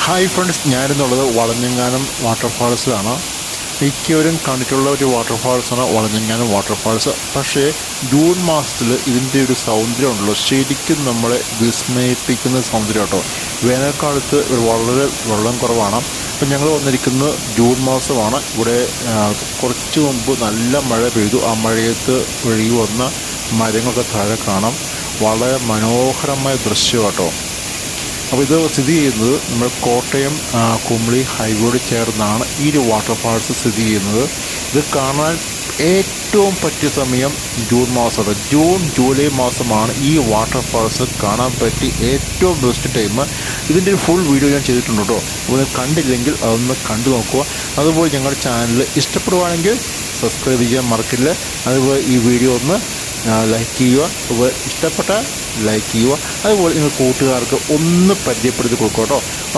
Hi friends, ഞാനിന്നുള്ളത് വളഞ്ഞെങ്ങാനം വാട്ടർഫാൾസിലാണ്. മിക്കവരും കണ്ടിട്ടുള്ള ഒരു വാട്ടർഫാൾസാണ് വളഞ്ഞെങ്ങാനം വാട്ടർഫാൾസ്. പക്ഷേ ജൂൺ മാസത്തിൽ ഇതിൻ്റെ ഒരു സൗന്ദര്യം ഉണ്ടല്ലോ, ശരിക്കും നമ്മളെ വിസ്മയിപ്പിക്കുന്ന സൗന്ദര്യം കേട്ടോ. വേനൽക്കാലത്ത് വളരെ വെള്ളം കുറവാണ്. അപ്പം ഞങ്ങൾ വന്നിരിക്കുന്നത് ജൂൺ മാസമാണ്. ഇവിടെ കുറച്ച് മുമ്പ് നല്ല മഴ പെയ്തു. ആ മഴയത്ത് ഒഴുകി വന്ന മരങ്ങളൊക്കെ താഴെ കാണാം. വളരെ മനോഹരമായ ദൃശ്യം കേട്ടോ. അപ്പോൾ ഇത് സ്ഥിതി ചെയ്യുന്നത് നമ്മൾ കോട്ടയം കുമളി ഹൈവേയോട് ചേർന്നാണ് ഈ ഒരു വാട്ടർഫാൾസ് സ്ഥിതി ചെയ്യുന്നത്. ഇത് കാണാൻ ഏറ്റവും പറ്റിയ സമയം ജൂൺ മാസമാണ്. ജൂലൈ മാസമാണ് ഈ വാട്ടർഫാൾസ് കാണാൻ പറ്റി ഏറ്റവും ബെസ്റ്റ് ടൈം. ഇതിൻ്റെ ഒരു ഫുൾ വീഡിയോ ഞാൻ ചെയ്തിട്ടുണ്ട് കേട്ടോ. അപ്പോൾ കണ്ടില്ലെങ്കിൽ അതൊന്ന് കണ്ടു നോക്കുക. അതുപോലെ ഞങ്ങളുടെ ചാനൽ ഇഷ്ടപ്പെടുവാണെങ്കിൽ സബ്സ്ക്രൈബ് ചെയ്യാൻ മറക്കില്ല. അതുപോലെ ഈ വീഡിയോ ഒന്ന് ലൈക്ക് ചെയ്യുക. അതുപോലെ ഇഷ്ടപ്പെട്ട ലൈക്ക് ചെയ്യുക. അതുപോലെ നിങ്ങൾ കൂട്ടുകാർക്ക് ഒന്ന് പരിചയപ്പെടുത്തി കൊടുക്കുക കേട്ടോ.